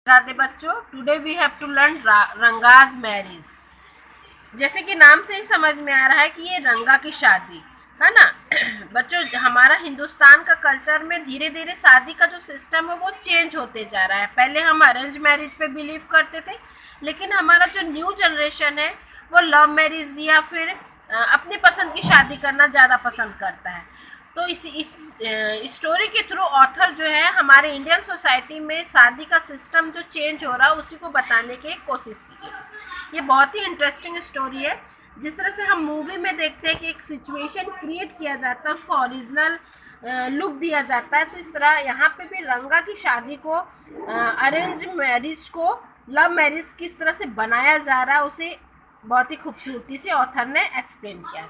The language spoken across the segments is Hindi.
राधे बच्चों, today we have to learn Ranga's marriage. जैसे कि नाम से ही समझ में आ रहा है कि ये रंगा की शादी है ना। बच्चों, हमारा हिंदुस्तान का कल्चर में धीरे धीरे शादी का जो सिस्टम है वो चेंज होते जा रहा है। पहले हम अरेंज मैरिज पे बिलीव करते थे, लेकिन हमारा जो न्यू जनरेशन है वो लव मैरिज या फिर अपनी पसंद की शादी करना ज़्यादा पसंद करता है। तो इस स्टोरी के थ्रू ऑथर जो है हमारे इंडियन सोसाइटी में शादी का सिस्टम जो चेंज हो रहा है उसी को बताने की कोशिश की है। ये बहुत ही इंटरेस्टिंग स्टोरी है। जिस तरह से हम मूवी में देखते हैं कि एक सिचुएशन क्रिएट किया जाता है, उसको ओरिजिनल लुक दिया जाता है, तो इस तरह यहाँ पे भी रंगा की शादी को अरेंज मैरिज को लव मैरिज किस तरह से बनाया जा रहा है उसे बहुत ही खूबसूरती से ऑथर ने एक्सप्लेन किया।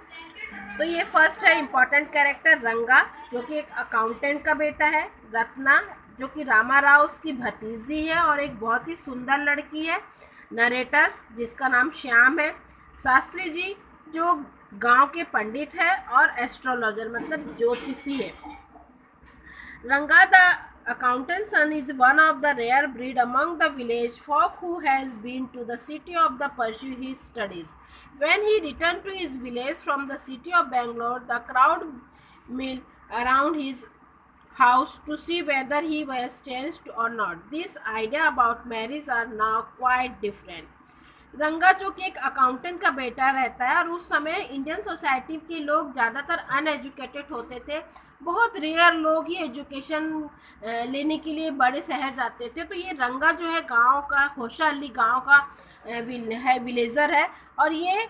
तो ये फर्स्ट है इम्पोर्टेंट कैरेक्टर रंगा, जो कि एक अकाउंटेंट का बेटा है। रत्ना, जो कि रामा राव उसकी भतीजी है और एक बहुत ही सुंदर लड़की है। नरेटर, जिसका नाम श्याम है। शास्त्री जी, जो गांव के पंडित है और एस्ट्रोलॉजर मतलब ज्योतिषी है। Ranga, the accountant's son, is one of the rare breed among the village folk who has been to the city of the pursue his studies. When he returned to his village from the city of Bangalore, the crowd milled around his house to see whether he was changed or not. This idea about marriage are now quite different. रंगा, जो कि एक अकाउंटेंट का बेटा रहता है, और उस समय इंडियन सोसाइटी के लोग ज़्यादातर अनएजुकेटेड होते थे। बहुत रेयर लोग ही एजुकेशन लेने के लिए बड़े शहर जाते थे। तो ये रंगा जो है गांव का, होशा अली गांव का है, विलेजर है, और ये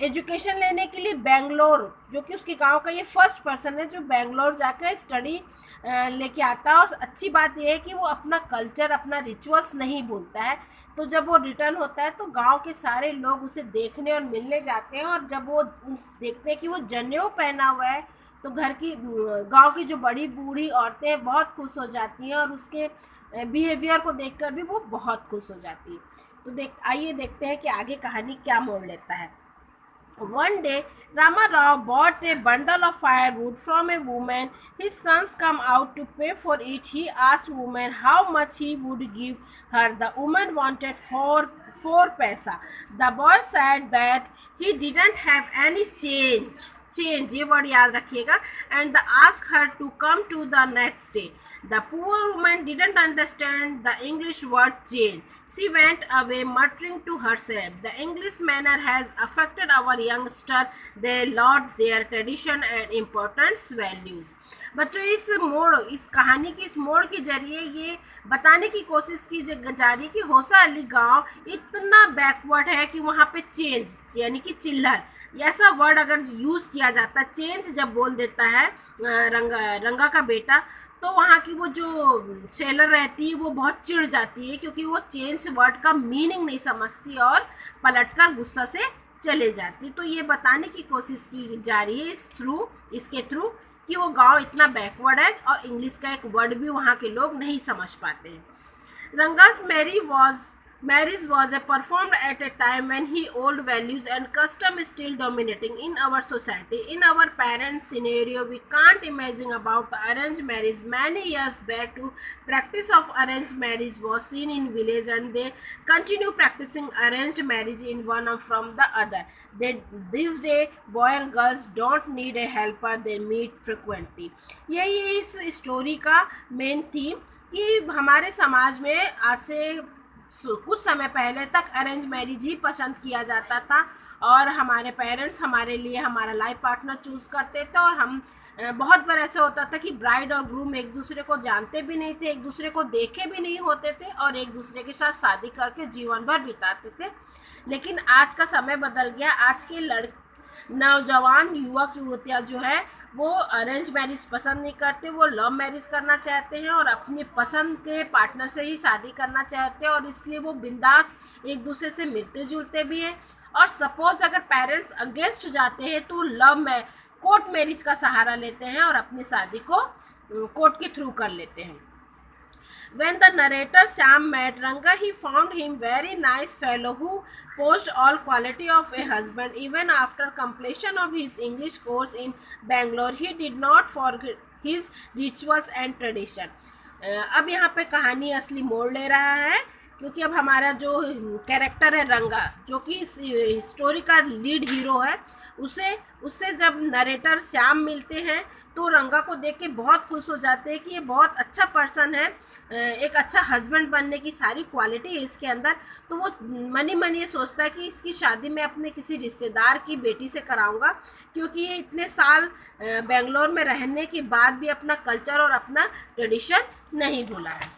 एजुकेशन लेने के लिए बेंगलोर, जो कि उसके गांव का ये फर्स्ट पर्सन है जो बेंगलोर जाकर स्टडी लेके आता है। और अच्छी बात यह है कि वो अपना कल्चर, अपना रिचुअल्स नहीं भूलता है। तो जब वो रिटर्न होता है तो गांव के सारे लोग उसे देखने और मिलने जाते हैं, और जब वो देखते हैं कि वो जनेऊ पहना हुआ है तो घर की, गांव की जो बड़ी बूढ़ी औरतें बहुत खुश हो जाती हैं, और उसके बिहेवियर को देखकर भी वो बहुत खुश हो जाती है। तो आइए देखते हैं कि आगे कहानी क्या मोड़ लेता है। One day, Rama Rao bought a bundle of firewood from a woman. His sons come out to pay for it. He asked woman how much he would give her. The woman wanted four paisa. The boy said that he didn't have any change, ये वर्ड याद रखिएगा, and asked her to come to the next day. The poor woman didn't understand the English word change. She went away muttering to herself, the English manner has affected our youngster. They lost their tradition and important values. बच्चों, इस कहानी की इस मोड़ के जरिए ये बताने की कोशिश की जा रही है कि होशा अली गांव इतना बैकवर्ड है कि वहाँ पे चेंज यानी कि चिल्लर, ऐसा वर्ड अगर यूज़ किया जाता है, चेंज जब बोल देता है रंगा का बेटा, तो वहाँ की वो जो सेलर रहती है वो बहुत चिढ़ जाती है, क्योंकि वो चेंज वर्ड का मीनिंग नहीं समझती और पलटकर गुस्सा से चले जाती। तो ये बताने की कोशिश की जा रही है इसके थ्रू कि वो गांव इतना बैकवर्ड है और इंग्लिश का एक वर्ड भी वहाँ के लोग नहीं समझ पाते हैं। रंगा's marriage was performed at a time when old values and custom still dominating in our society. In our parents' scenario, we can't imagine about the arranged marriage. Many years back, to practice of arranged marriage was seen in village, and they continue practicing arranged marriage in one from the other. This day, boy and girls don't need a helper; they meet frequently. यही इस स्टोरी का मेन थीम कि हमारे समाज में आज से कुछ समय पहले तक अरेंज मैरिज ही पसंद किया जाता था, और हमारे पेरेंट्स हमारे लिए हमारा लाइफ पार्टनर चूज़ करते थे, और हम बहुत बार ऐसा होता था कि ब्राइड और ग्रूम एक दूसरे को जानते भी नहीं थे, एक दूसरे को देखे भी नहीं होते थे, और एक दूसरे के साथ शादी करके जीवन भर बिताते थे। लेकिन आज का समय बदल गया। आज के नौजवान युवक युवतियाँ जो है वो अरेंज मैरिज पसंद नहीं करते, वो लव मैरिज करना चाहते हैं और अपनी पसंद के पार्टनर से ही शादी करना चाहते हैं, और इसलिए वो बिंदास एक दूसरे से मिलते जुलते भी हैं। और सपोज अगर पेरेंट्स अगेंस्ट जाते हैं तो कोर्ट मैरिज का सहारा लेते हैं और अपनी शादी को कोर्ट के थ्रू कर लेते हैं। When the narrator Sam met Ranga, he found him very nice fellow who possessed all quality of a husband. Even after completion of his English course in Bangalore, he did not forget his rituals and tradition. अब यहाँ पे कहानी असली मोड़ ले रहा है, क्योंकि अब हमारा जो कैरेक्टर है रंगा, जो कि स्टोरी का लीड हीरो है, उसे उससे जब नरेटर श्याम मिलते हैं तो रंगा को देख के बहुत खुश हो जाते हैं कि ये बहुत अच्छा पर्सन है, एक अच्छा हस्बैंड बनने की सारी क्वालिटी है इसके अंदर। तो वो मनी मनी ये सोचता है कि इसकी शादी मैं अपने किसी रिश्तेदार की बेटी से कराऊंगा, क्योंकि ये इतने साल बेंगलोर में रहने के बाद भी अपना कल्चर और अपना ट्रेडिशन नहीं भूला है।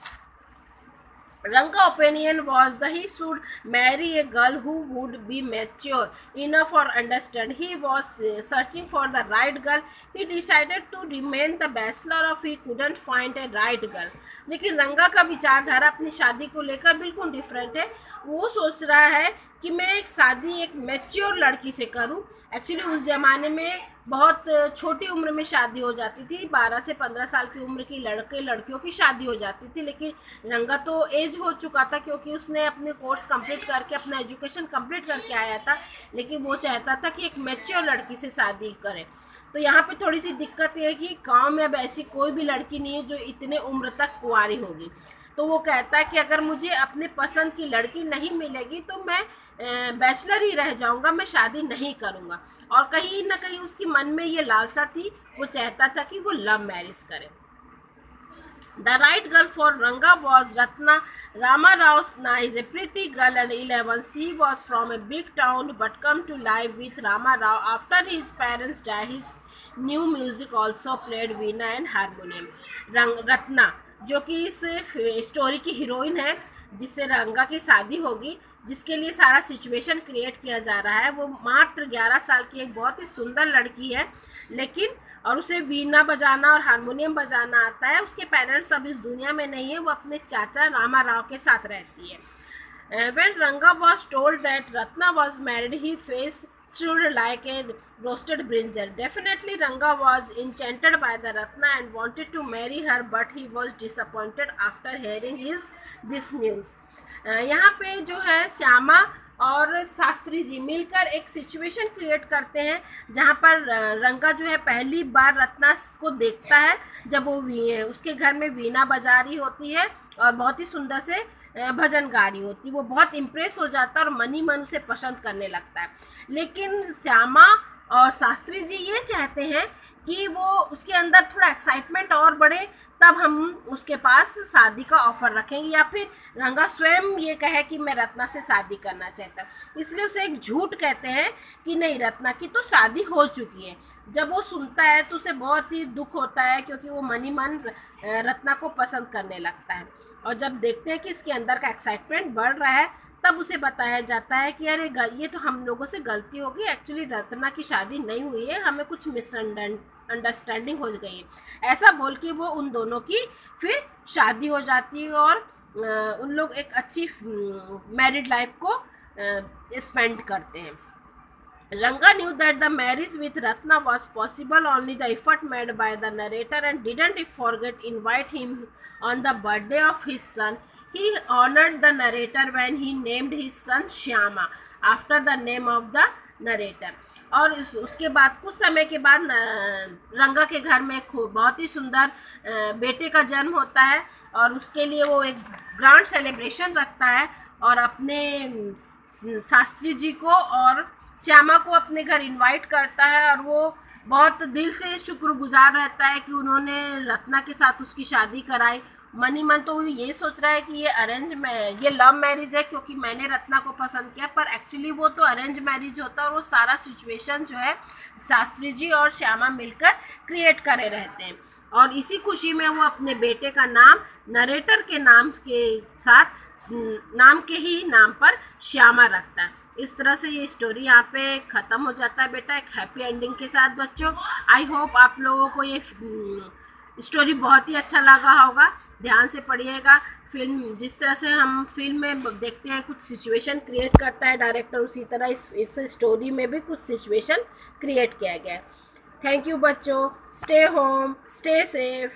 Ranga's opinion was that he should marry a girl who would be mature enough or understand. He was searching for the right girl. He decided to remain the bachelor if he couldn't find a right girl. लेकिन रंगा का विचारधारा अपनी शादी को लेकर बिल्कुल डिफरेंट है। वो सोच रहा है कि मैं एक शादी एक मैच्योर लड़की से करूं। एक्चुअली उस ज़माने में बहुत छोटी उम्र में शादी हो जाती थी, 12 से 15 साल की उम्र की लड़के लड़कियों की शादी हो जाती थी। लेकिन रंगा तो एज हो चुका था, क्योंकि उसने अपने कोर्स कंप्लीट करके अपना एजुकेशन कंप्लीट करके आया था, लेकिन वो चाहता था कि एक मैच्योर लड़की से शादी करे। तो यहाँ पे थोड़ी सी दिक्कत ये है कि गाँव में अब ऐसी कोई भी लड़की नहीं है जो इतने उम्र तक कुंवारी होगी। तो वो कहता है कि अगर मुझे अपने पसंद की लड़की नहीं मिलेगी तो मैं बैचलर ही रह जाऊंगा, मैं शादी नहीं करूंगा। और कहीं ना कहीं उसकी मन में ये लालसा थी, वो चाहता था कि वो लव मैरिज करे। The right girl for Ranga was Ratna. Rama Rao's Na is a pretty girl and 11. She was from a big town but come to live with Rama Rao after his parents died. His new music also played veena and harmonium. Ratna जो कि इस स्टोरी की हीरोइन है, जिससे रंगा की शादी होगी, जिसके लिए सारा सिचुएशन क्रिएट किया जा रहा है, वो मात्र 11 साल की एक बहुत ही सुंदर लड़की है, लेकिन और उसे वीणा बजाना और हारमोनियम बजाना आता है। उसके पेरेंट्स अब इस दुनिया में नहीं है, वो अपने चाचा रामा राव के साथ रहती है। When Ranga was told that Ratna was married, he face stood like a roasted brinjal. Definitely Ranga was enchanted by the Ratna and wanted to marry her, but he was disappointed after hearing this news. यहाँ पे जो है श्यामा और शास्त्री जी मिलकर एक सिचुएशन क्रिएट करते हैं, जहाँ पर रंगा जो है पहली बार रत्ना को देखता है जब वो उसके घर में वीणा बजा रही होती है और बहुत ही सुंदर से भजन गा रही होती। वो बहुत इम्प्रेस हो जाता है और मनी मन उसे पसंद करने लगता है। लेकिन श्यामा और शास्त्री जी ये चाहते हैं कि वो उसके अंदर थोड़ा एक्साइटमेंट और बढ़े, तब हम उसके पास शादी का ऑफर रखेंगे, या फिर रंगा स्वयं ये कहे कि मैं रत्ना से शादी करना चाहता हूँ। इसलिए उसे एक झूठ कहते हैं कि नहीं, रत्ना की तो शादी हो चुकी है। जब वो सुनता है तो उसे बहुत ही दुख होता है, क्योंकि वो मनी मन रत्ना को पसंद करने लगता है। और जब देखते हैं कि इसके अंदर का एक्साइटमेंट बढ़ रहा है, तब उसे बताया जाता है कि अरे ये तो हम लोगों से गलती हो गई, एक्चुअली रत्ना की शादी नहीं हुई है, हमें कुछ मिसअंडरस्टैंडिंग हो गई है। ऐसा बोल के वो उन दोनों की फिर शादी हो जाती है और उन लोग एक अच्छी मैरिड लाइफ को स्पेंड करते हैं। Ranga knew that the marriage with Ratna was possible only the effort made by the narrator and didn't forget invite him on the birthday of his son. He honored the narrator when he named his son Shyama after the name of the narrator. और उसके बाद कुछ समय के बाद रंगा के घर में बहुत ही सुंदर बेटे का जन्म होता है और उसके लिए वो एक ग्रैंड सेलिब्रेशन रखता है और अपने शास्त्री जी को और श्यामा को अपने घर इनवाइट करता है और वो बहुत दिल से शुक्रगुजार रहता है कि उन्होंने रत्ना के साथ उसकी शादी कराई। मनी मन तो ये सोच रहा है कि ये लव मैरिज है क्योंकि मैंने रत्ना को पसंद किया, पर एक्चुअली वो तो अरेंज मैरिज होता है और वो सारा सिचुएशन जो है शास्त्री जी और श्यामा मिलकर क्रिएट करे रहते हैं। और इसी खुशी में वो अपने बेटे का नाम नरेटर के नाम के साथ नाम के ही नाम पर श्यामा रखता है। इस तरह से ये स्टोरी यहाँ पे ख़त्म हो जाता है बेटा, एक हैप्पी एंडिंग के साथ। बच्चों, आई होप आप लोगों को ये स्टोरी बहुत ही अच्छा लगा होगा। ध्यान से पढ़िएगा। फिल्म जिस तरह से हम फिल्म में देखते हैं कुछ सिचुएशन क्रिएट करता है डायरेक्टर, उसी तरह इस स्टोरी में भी कुछ सिचुएशन क्रिएट किया गया है। थैंक यू बच्चों। Stay home, stay safe.